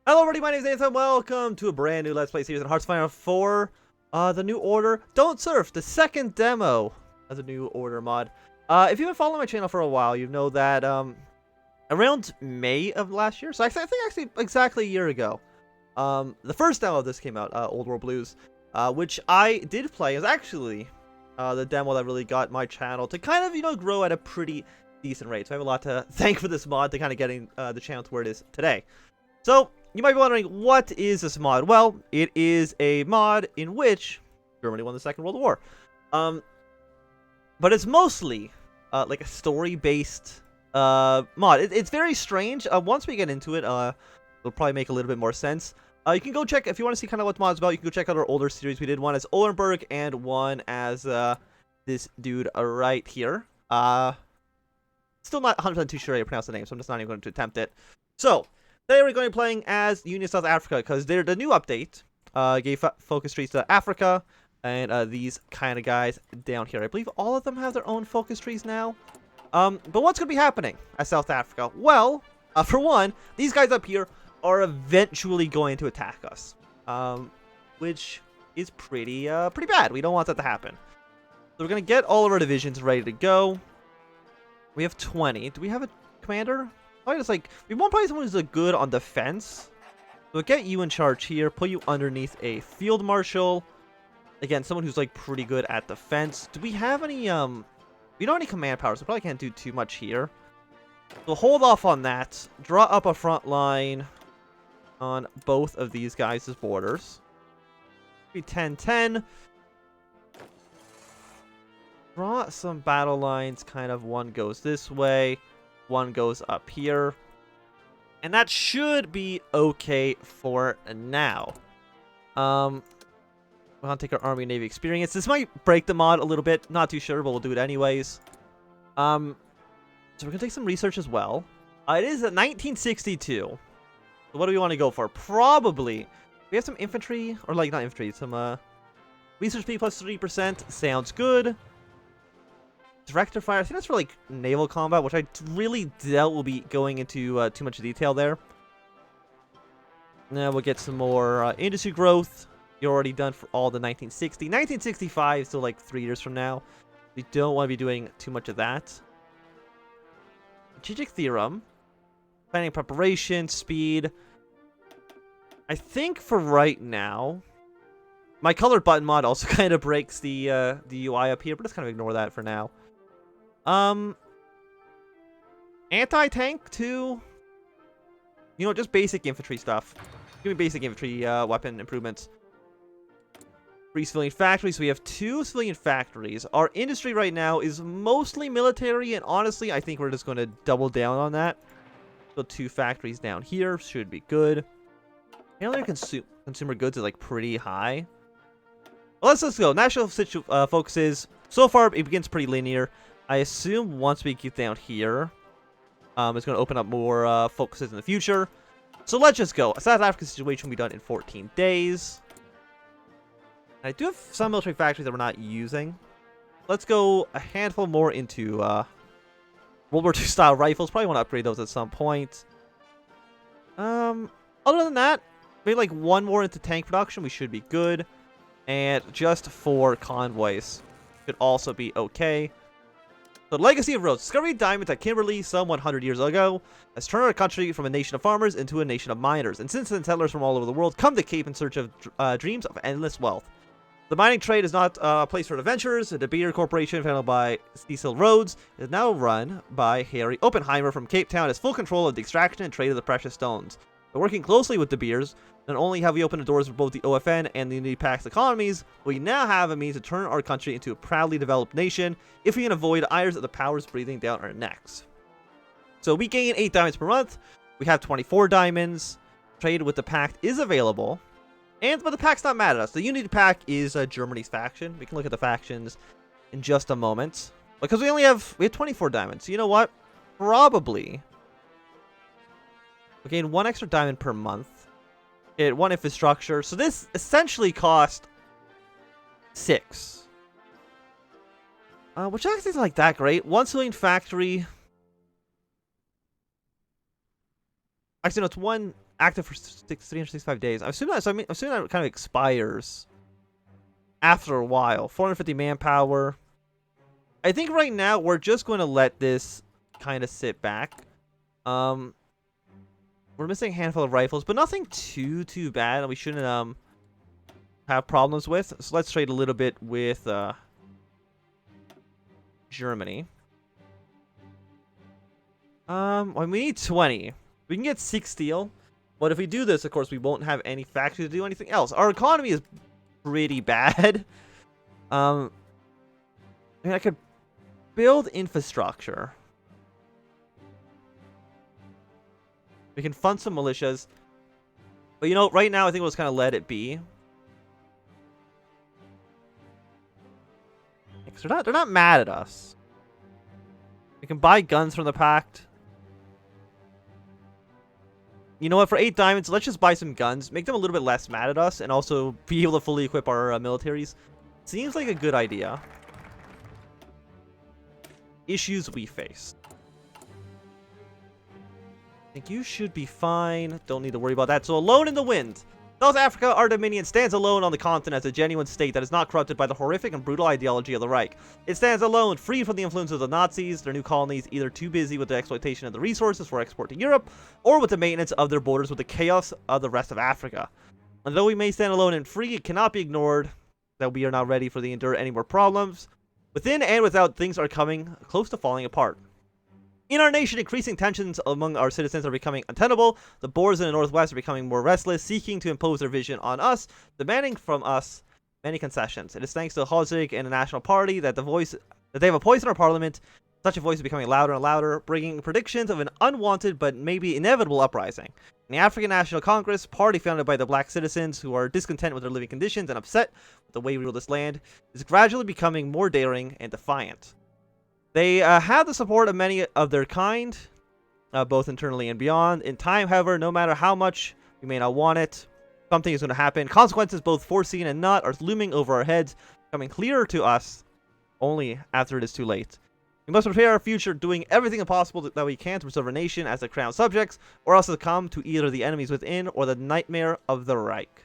Hello everybody, my name is Nathan. Welcome to a brand new Let's Play series on Hearthstone 4. The New Order Don't Surf, the second demo of the New Order mod. If you've been following my channel for a while, you know that around May of last year, so I think actually exactly a year ago, the first demo of this came out, Old World Blues, which I did play. It was actually the demo that really got my channel to kind of, grow at a pretty decent rate. So I have a lot to thank for this mod to kind of getting the channel to where it is today. So, you might be wondering, what is this mod? Well, it is a mod in which Germany won the Second World War. But it's mostly like a story-based mod. It's very strange. Once we get into it, it'll probably make a little bit more sense. You can go check, if you want to see kind of what the mod's about, you can go check out our older series. We did one as Olenberg and one as this dude right here. Still not 100% too sure how you pronounce the name, so I'm just not even going to attempt it. So, today we're going to be playing as Union South Africa, because they're the new update gave focus trees to Africa, and these kind of guys down here. I believe all of them have their own focus trees now. But what's going to be happening at South Africa? Well, for one, these guys up here are eventually going to attack us, which is pretty bad. We don't want that to happen. So we're going to get all of our divisions ready to go. We have 20. Do we have a commander? Probably just like, we want probably someone who's good on defense. So we'll get you in charge here, put you underneath a field marshal. Again, someone who's like pretty good at defense. Do we have any, we don't have any command power, so probably can't do too much here. So hold off on that. Draw up a front line on both of these guys' borders. Be 10-10. Draw some battle lines, kind of one goes this way. One goes up here, and that should be okay for now. We're gonna take our Army and Navy experience. This might break the mod a little bit, not too sure, but we'll do it anyways. So we're gonna take some research as well. It is a 1962. So what do we want to go for? Probably we have some infantry, or like not infantry, some research speed plus 3%. Sounds good. Director fire, I think that's for like naval combat, which I really doubt will be going into too much detail there. Now we'll get some more industry growth. You're already done for all the 1960. 1965, still like 3 years from now. We don't want to be doing too much of that. Strategic theorem. Planning preparation, speed. I think for right now, my colored button mod also kind of breaks the UI up here, but let's kind of ignore that for now. Anti-tank too. Just basic infantry stuff. Give me basic infantry weapon improvements. 3 civilian factories. So we have 2 civilian factories. Our industry right now is mostly military, and honestly, I think we're just going to double down on that. So 2 factories down here should be good. Their consumer goods is like pretty high. Well, let's go. National focuses. So far, it begins pretty linear. I assume once we get down here, it's going to open up more focuses in the future. So let's just go. A South African situation will be done in 14 days. And I do have some military factories that we're not using. Let's go a handful more into World War II style rifles. Probably want to upgrade those at some point. Other than that, maybe like 1 more into tank production. We should be good. And just 4 convoys should also be okay. The legacy of roads. Discovery diamonds at Kimberley some 100 years ago has turned our country from a nation of farmers into a nation of miners. And since then, settlers from all over the world come to Cape in search of dreams of endless wealth. The mining trade is not a place for adventurers. The Beer Corporation, founded by Cecil Rhodes, is now run by Harry Oppenheimer from Cape Town, has full control of the extraction and trade of the precious stones. By working closely with De Beers, not only have we opened the doors for both the OFN and the Unity Pact's economies, but we now have a means to turn our country into a proudly developed nation if we can avoid ires of the powers breathing down our necks. So we gain 8 diamonds per month. We have 24 diamonds. Trade with the Pact is available. But the Pact's not mad at us. The Unity Pact is Germany's faction. We can look at the factions in just a moment. Because we have 24 diamonds. So you know what? Probably we gain 1 extra diamond per month. Get 1 infrastructure. So this essentially cost 6. Which actually isn't like that great. 1 civilian factory. Actually, no, it's 1 active for 365 days. I'm assuming that, I'm assuming that kind of expires after a while. 450 manpower. I think right now we're just going to let this kind of sit back. We're missing a handful of rifles, but nothing too bad. We shouldn't have problems with. So let's trade a little bit with Germany. We need 20. We can get 6 steel, but if we do this, of course, we won't have any factories to do anything else. Our economy is pretty bad. I mean, I could build infrastructure. We can fund some militias. But, you know, right now, I think we'll just kind of let it be. Because they're not mad at us. We can buy guns from the Pact. You know what? For 8 diamonds, let's just buy some guns. Make them a little bit less mad at us. And also be able to fully equip our militaries. Seems like a good idea. Issues we face. I think you should be fine. Don't need to worry about that. So alone in the wind. South Africa, our dominion, stands alone on the continent as a genuine state that is not corrupted by the horrific and brutal ideology of the Reich. It stands alone, free from the influence of the Nazis, their new colonies either too busy with the exploitation of the resources for export to Europe, or with the maintenance of their borders with the chaos of the rest of Africa. And though we may stand alone and free, it cannot be ignored that we are not ready for the endure any more problems. Within and without, things are coming close to falling apart. In our nation, increasing tensions among our citizens are becoming untenable. The Boers in the Northwest are becoming more restless, seeking to impose their vision on us, demanding from us many concessions. It is thanks to Hozig and the National Party that they have a voice in our parliament. Such a voice is becoming louder and louder, bringing predictions of an unwanted but maybe inevitable uprising. In the African National Congress, party founded by the black citizens who are discontent with their living conditions and upset with the way we rule this land, is gradually becoming more daring and defiant. They have the support of many of their kind, both internally and beyond. In time, however, no matter how much we may not want it, something is going to happen. Consequences, both foreseen and not, are looming over our heads, becoming clearer to us only after it is too late. We must prepare our future, doing everything possible that we can to preserve our nation as the crown subjects, or else succumb to either the enemies within or the nightmare of the Reich.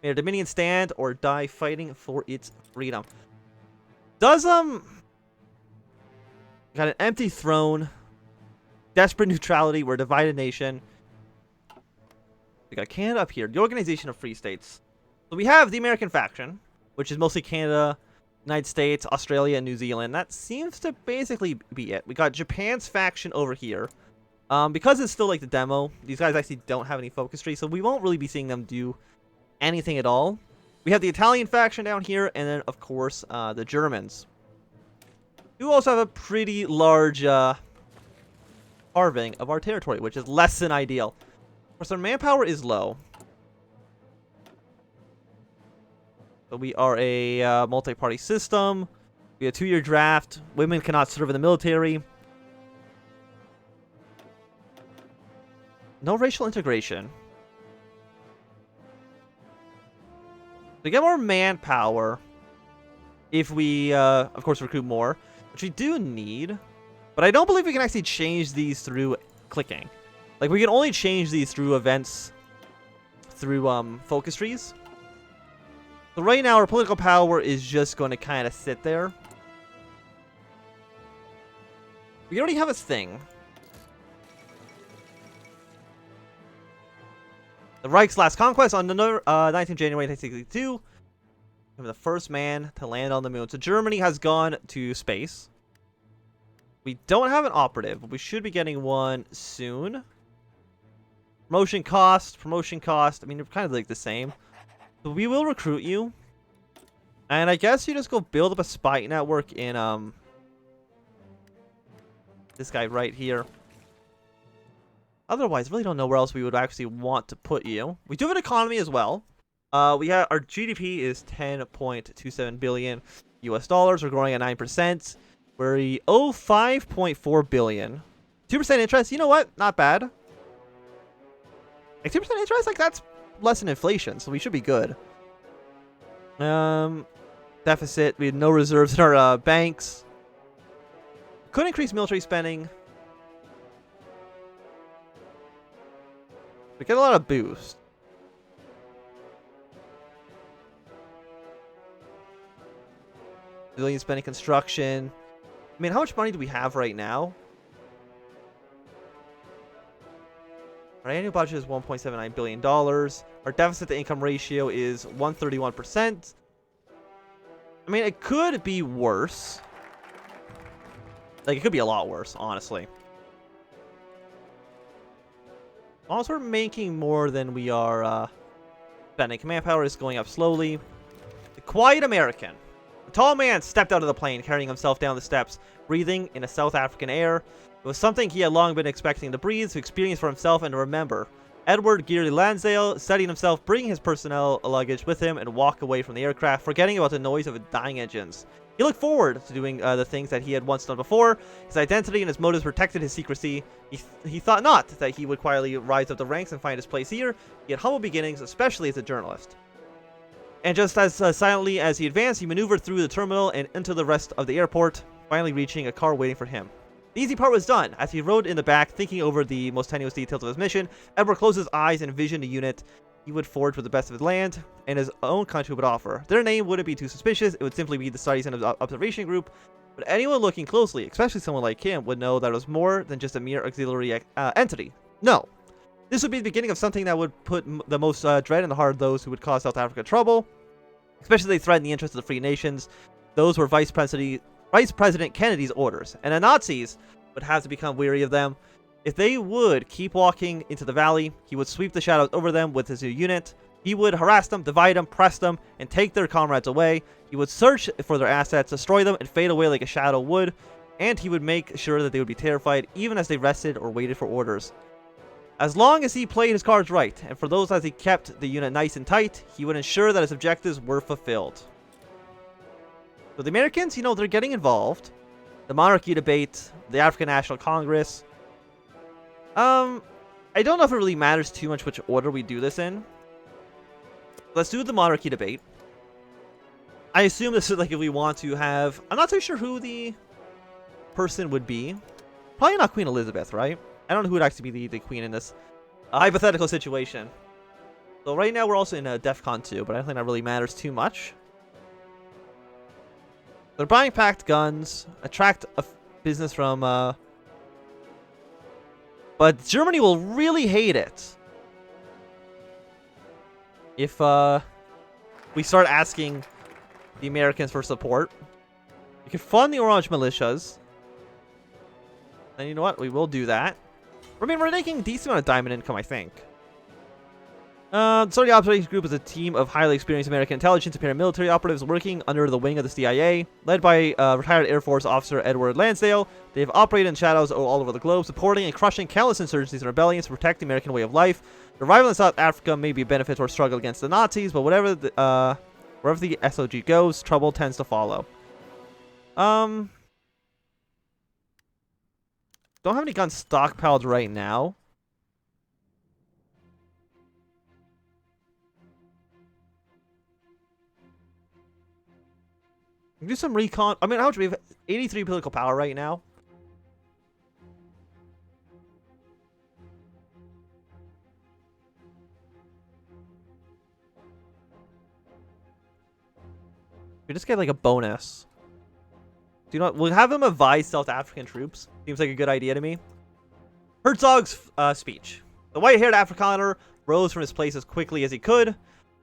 May our dominion stand or die fighting for its freedom. Does got an empty throne, desperate neutrality, we're a divided nation. We got Canada up here, the Organization of Free States. So we have the American faction, which is mostly Canada, United States, Australia, and New Zealand. That seems to basically be it. We got Japan's faction over here. Because it's still like the demo, these guys actually don't have any focus trees, so we won't really be seeing them do anything at all. We have the Italian faction down here, and then, of course, the Germans. We also have a pretty large carving of our territory, which is less than ideal. Of course, our manpower is low. So we are a multi-party system. We have a 2-year draft. Women cannot serve in the military. No racial integration. We get more manpower if we, of course, recruit more. Which we do need, but I don't believe we can actually change these through clicking. Like, we can only change these through events, through focus trees. So right now, our political power is just going to kind of sit there. We already have a thing. The Reich's last conquest on the 19th January 1962. I'm the first man to land on the moon. So Germany has gone to space. We don't have an operative, but we should be getting one soon. Promotion cost. I mean, they're kind of like the same. So we will recruit you. And I guess you just go build up a spy network in this guy right here. Otherwise, I really don't know where else we would actually want to put you. We do have an economy as well. We have our GDP is 10.27 billion US dollars. We're growing at 9%. We owe 5.4 billion. 2% interest. You know what? Not bad. Like 2% interest, like that's less than inflation, so we should be good. Deficit. We had no reserves in our banks. Could increase military spending. We get a lot of boost. Civilian spending construction. I mean, how much money do we have right now? Our annual budget is $1.79 billion. Our deficit to income ratio is 131%. I mean, it could be worse. Like, it could be a lot worse, honestly. Also, we're making more than we are spending. Command power is going up slowly. The quiet American. A tall man stepped out of the plane, carrying himself down the steps, breathing in a South African air. It was something he had long been expecting to breathe, to experience for himself, and to remember. Edward Geary Lansdale steadied himself, bringing his personnel luggage with him, and walked away from the aircraft, forgetting about the noise of dying engines. He looked forward to doing the things that he had once done before. His identity and his motives protected his secrecy. He thought not that he would quietly rise up the ranks and find his place here. He had humble beginnings, especially as a journalist. And just as silently as he advanced, he maneuvered through the terminal and into the rest of the airport, finally reaching a car waiting for him. The easy part was done. As he rode in the back, thinking over the most tenuous details of his mission, Edward closed his eyes and envisioned a unit he would forge with the best of his land and his own country would offer. Their name wouldn't be too suspicious. It would simply be the Studies and Observation Group. But anyone looking closely, especially someone like him, would know that it was more than just a mere auxiliary entity. No. This would be the beginning of something that would put the most dread in the heart of those who would cause South Africa trouble, especially if they threatened the interests of the free nations. Those were Vice President Kennedy's orders, and the Nazis would have to become weary of them. If they would keep walking into the valley, he would sweep the shadows over them with his new unit. He would harass them, divide them, press them, and take their comrades away. He would search for their assets, destroy them, and fade away like a shadow would. And he would make sure that they would be terrified, even as they rested or waited for orders. As long as he played his cards right, and for those as he kept the unit nice and tight, he would ensure that his objectives were fulfilled. So the Americans, they're getting involved. The Monarchy Debate, the African National Congress. I don't know if it really matters too much which order we do this in. Let's do the Monarchy Debate. I assume this is like if we want to have... I'm not too sure who the person would be. Probably not Queen Elizabeth, right? I don't know who would actually be the queen in this hypothetical situation. So right now we're also in DEFCON 2, but I don't think that really matters too much. They're buying packed guns, attract a business from... But Germany will really hate it if we start asking the Americans for support. We can fund the Orange militias. And you know what? We will do that. I mean, we're making a decent amount of diamond income, I think. So the Operations Group is a team of highly experienced American intelligence and paramilitary operatives working under the wing of the CIA, led by retired Air Force officer Edward Lansdale. They have operated in shadows all over the globe, supporting and crushing countless insurgencies and rebellions to protect the American way of life. The arrival in South Africa may be a benefit to our struggle against the Nazis, but wherever the SOG goes, trouble tends to follow. Don't have any guns stockpiled right now. Do some recon. I mean, how much we have? 83 political power right now. We just get like a bonus. Do you know what? We'll have him advise South African troops. Seems like a good idea to me. Herzog's speech. The white-haired Afrikaner rose from his place as quickly as he could,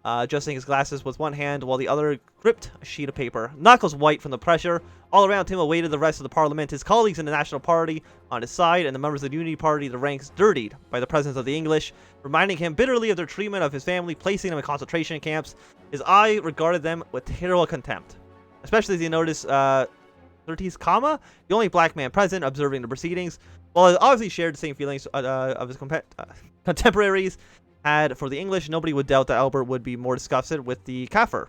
adjusting his glasses with one hand while the other gripped a sheet of paper. Knuckles white from the pressure. All around him awaited the rest of the parliament, his colleagues in the National Party on his side, and the members of the Unity Party, the ranks dirtied by the presence of the English, reminding him bitterly of their treatment of his family, placing them in concentration camps. His eye regarded them with terrible contempt, especially as he noticed Surtees Kama, the only black man present, observing the proceedings. While he obviously shared the same feelings of his contemporaries had for the English, nobody would doubt that Albert would be more disgusted with the Kaffir.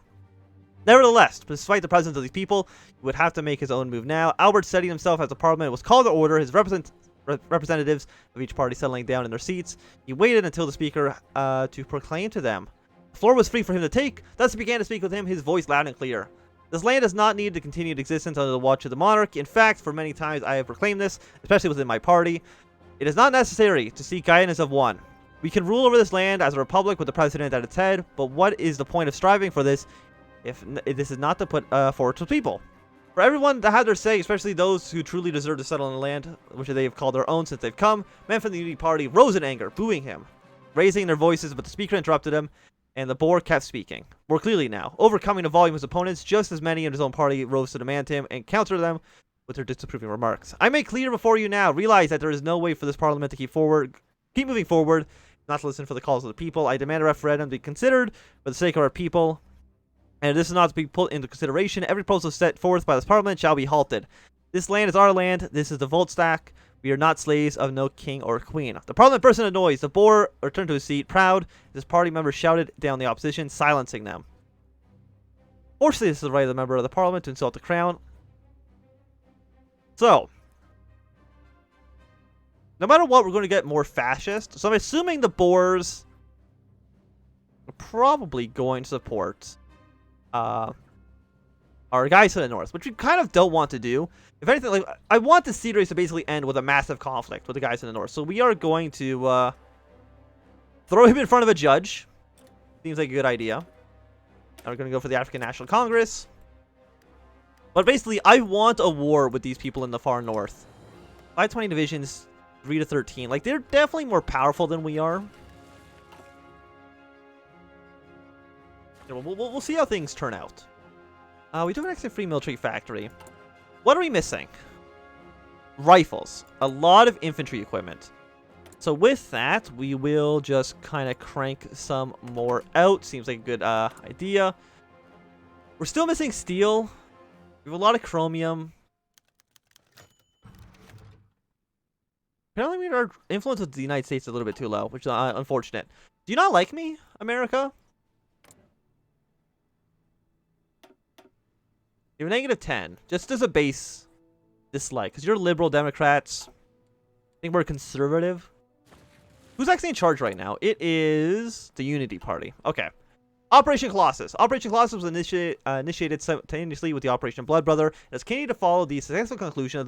Nevertheless, despite the presence of these people, he would have to make his own move now. Albert steadied himself as the parliament was called to order, his representatives of each party settling down in their seats. He waited until the speaker to proclaim to them. The floor was free for him to take, thus he began to speak with him, his voice loud and clear. This land does not need the continued existence under the watch of the monarch. In fact, for many times I have proclaimed this, especially within my party. It is not necessary to seek guidance of one. We can rule over this land as a republic with the president at its head, but what is the point of striving for this if this is not to put forward to people? For everyone that had their say, especially those who truly deserve to settle in the land, which they have called their own since they've come, men from the Unity Party rose in anger, booing him, raising their voices, but the speaker interrupted him, and the boar kept speaking. More clearly now, overcoming the volume of his opponents, just as many in his own party rose to demand him and counter them with their disapproving remarks. I make clear before you now, realize that there is no way for this parliament to keep moving forward, not to listen for the calls of the people. I demand a referendum be considered for the sake of our people, and this is not to be put into consideration. Every proposal set forth by this parliament shall be halted. This land is our land. This is the vote stack. We are not slaves of no king or queen. The parliament burst into noise. The boar returned to his seat, proud. His party members shouted down the opposition, silencing them. Fortunately, this is the right of the member of the parliament to insult the crown. So, no matter what, we're going to get more fascist. So I'm assuming the boars are probably going to support our guys to the north, which we kind of don't want to do. If anything, like, I want the seed race to basically end with a massive conflict with the guys in the north. So we are going to throw him in front of a judge. Seems like a good idea. Now we're going to go for the African National Congress. But basically, I want a war with these people in the far north. 520 divisions, 3 to 13. Like, they're definitely more powerful than we are. We'll see how things turn out. We do have an extra free military factory. What are we missing? Rifles. A lot of infantry equipment. So with that, we will just kind of crank some more out. Seems like a good idea. We're still missing steel. We have a lot of chromium. Apparently our influence with the United States is a little bit too low, which is unfortunate. Do you not like me, America? You're -10, just as a base dislike, because you're liberal Democrats. I think we're conservative. Who's actually in charge right now? It is the Unity Party. Okay. Operation Colossus. Operation Colossus was initiated simultaneously with the Operation Blood Brother. It has continued to follow the successful conclusion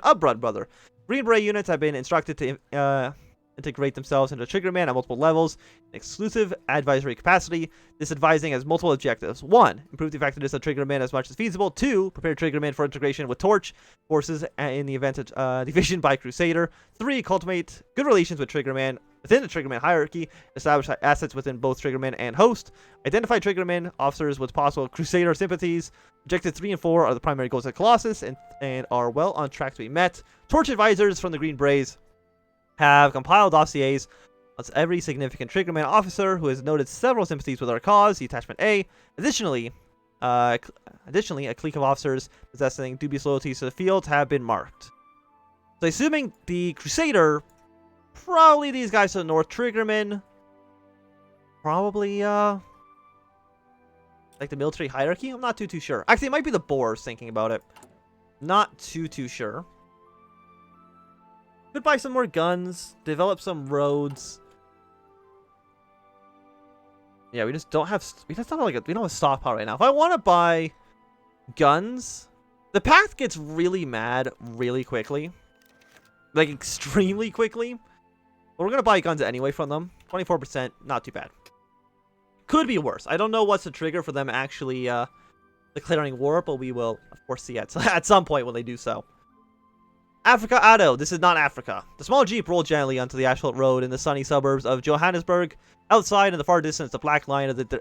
of Blood Brother. Green Beret units have been instructed to integrate themselves into Triggerman at multiple levels, in exclusive advisory capacity. This advising has multiple objectives. 1. Improve the effectiveness of Triggerman as much as feasible. 2. Prepare Triggerman for integration with Torch forces in the event of division by Crusader. 3. Cultivate good relations with Triggerman within the Triggerman hierarchy. Establish assets within both Triggerman and Host. Identify Triggerman officers with possible Crusader sympathies. Objectives 3 and 4 are the primary goals of Colossus and are well on track to be met. Torch advisors from the Green Berets have compiled dossiers on every significant Triggerman officer who has noted several sympathies with our cause, the Attachment A. Additionally, a clique of officers possessing dubious loyalties to the field have been marked. So assuming the Crusader, probably these guys to the north, Triggerman, probably, like the military hierarchy? I'm not too sure. Actually, it might be the Boers thinking about it. Not too sure. Could buy some more guns, develop some roads. Yeah, we just don't have. We don't have a stockpile right now. If I want to buy guns, the Pact gets really mad really quickly, like extremely quickly. But we're gonna buy guns anyway from them. 24%, not too bad. Could be worse. I don't know what's the trigger for them actually declaring war, but we will, of course, see at some point when they do so. Africa Auto. This is not Africa. The small Jeep rolled gently onto the asphalt road in the sunny suburbs of Johannesburg. Outside, in the far distance, the black line of the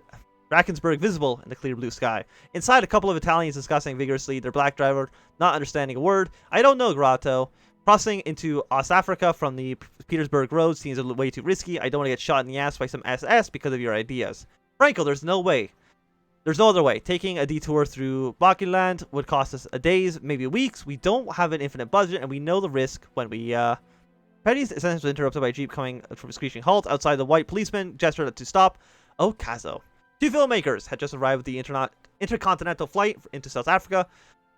Drakensberg visible in the clear blue sky. Inside, a couple of Italians discussing vigorously, their black driver not understanding a word. I don't know, Grotto. Crossing into Ostafrika from the Petersburg Road seems way too risky. I don't want to get shot in the ass by some SS because of your ideas. Franco, there's no way. There's no other way. Taking a detour through Bakuland would cost us days, maybe weeks. We don't have an infinite budget, and we know the risk when we, Petty's sentence was interrupted by a Jeep coming from a screeching halt. Outside, the white policeman gestured to stop. Oh, Kazo. 2 filmmakers had just arrived with the intercontinental flight into South Africa,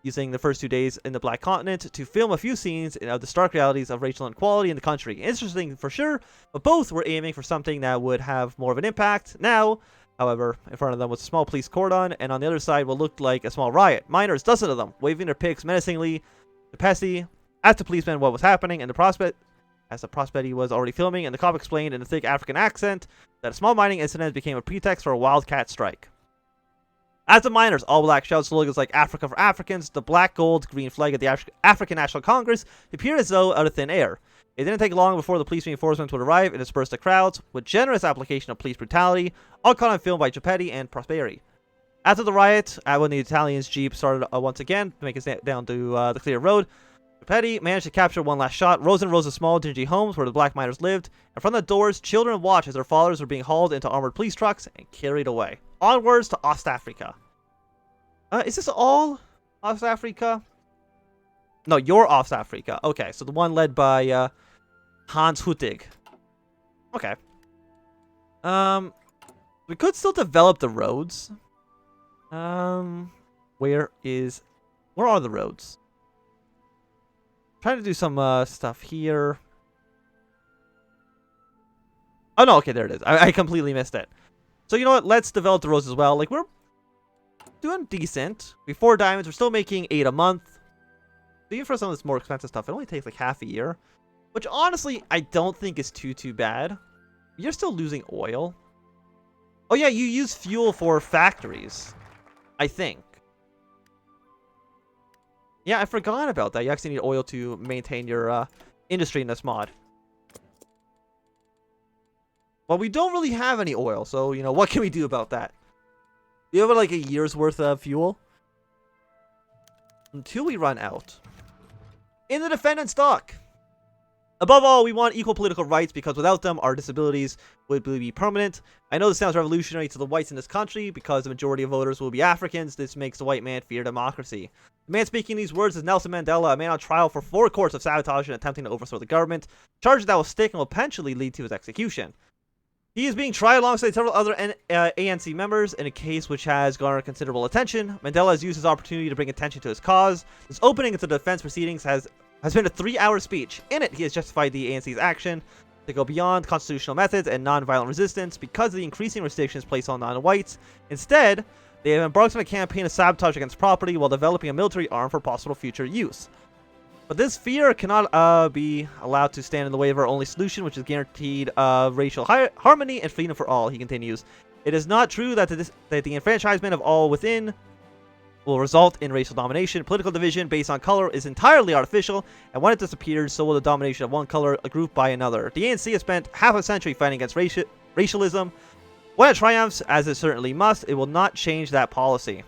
using the first 2 days in the Black Continent to film a few scenes of the stark realities of racial inequality in the country. Interesting for sure, but both were aiming for something that would have more of an impact. Now, however, in front of them was a small police cordon, and on the other side what looked like a small riot. Miners, dozens of them, waving their picks menacingly. The Pesci asked the policeman what was happening, and the prospect as the Prosperity was already filming, and the cop explained in a thick African accent that a small mining incident became a pretext for a wildcat strike. As the miners, all black, shout slogans like Africa for Africans, the black, gold, green flag of the African National Congress appeared as though out of thin air. It didn't take long before the police reinforcements would arrive and disperse the crowds, with generous application of police brutality, all caught on film by Gepetti and Prosperi. After the riot, when the Italians' jeep started once again to make it down to the clear road, Gepetti managed to capture one last shot. Rows and rows of small, dingy homes where the black miners lived, and from the doors, children watched as their fathers were being hauled into armored police trucks and carried away. Onwards to Ostafrika. Is this all Ostafrika? No, you're Ostafrika. Okay, so the one led by Hans Huttig. Okay. We could still develop the roads. Where are the roads? Trying to do some stuff here. Oh no, okay, there it is. I completely missed it. So you know what? Let's develop the roads as well. Like, we're doing decent. We 4 diamonds. We're still making 8 a month. So even for some of this more expensive stuff, it only takes like half a year. Which honestly, I don't think is too bad. You're still losing oil. Oh yeah, you use fuel for factories, I think. Yeah, I forgot about that. You actually need oil to maintain your industry in this mod. Well, we don't really have any oil, so, you know, what can we do about that? You have, like, a year's worth of fuel? Until we run out. In the defendant's dock! Above all, we want equal political rights because without them, our disabilities would be permanent. I know this sounds revolutionary to the whites in this country because the majority of voters will be Africans. This makes the white man fear democracy. The man speaking these words is Nelson Mandela, a man on trial for 4 courts of sabotage and attempting to overthrow the government, charges that will stick and will eventually lead to his execution. He is being tried alongside several other ANC members in a case which has garnered considerable attention. Mandela has used his opportunity to bring attention to his cause. This opening into the defense proceedings has been a 3-hour speech. In it, he has justified the ANC's action to go beyond constitutional methods and non-violent resistance because of the increasing restrictions placed on non-whites. Instead, they have embarked on a campaign of sabotage against property while developing a military arm for possible future use. But this fear cannot be allowed to stand in the way of our only solution, which is guaranteed racial harmony and freedom for all, he continues. It is not true that the enfranchisement of all within will result in racial domination. Political division based on color is entirely artificial, and when it disappears, so will the domination of one color group by another. The ANC has spent half a century fighting against racialism. When it triumphs, as it certainly must, it will not change that policy.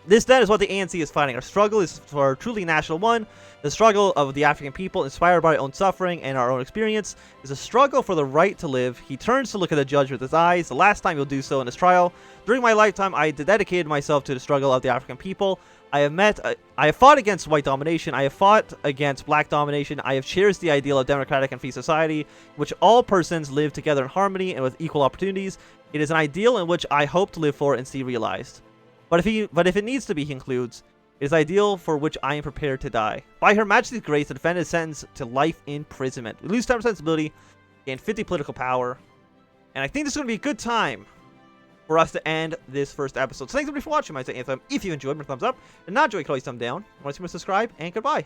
This then is what the ANC is fighting. Our struggle is for a truly national one. The struggle of the African people, inspired by our own suffering and our own experience, is a struggle for the right to live. He turns to look at the judge with his eyes. The last time he'll do so in his trial. During my lifetime, I dedicated myself to the struggle of the African people. I have fought against white domination. I have fought against black domination. I have cherished the ideal of democratic and free society, in which all persons live together in harmony and with equal opportunities. It is an ideal in which I hope to live for and see realized. But if it needs to be, he concludes, it is ideal for which I am prepared to die. By Her Majesty's grace, the defendant is sentenced to life imprisonment. We lose 10% sensibility, gain 50 political power, and I think this is going to be a good time for us to end this first episode. So thanks everybody for watching. My name is Anthem. If you enjoyed, give me a thumbs up. And not enjoy, you can always thumb down. Want to see me, subscribe, and goodbye.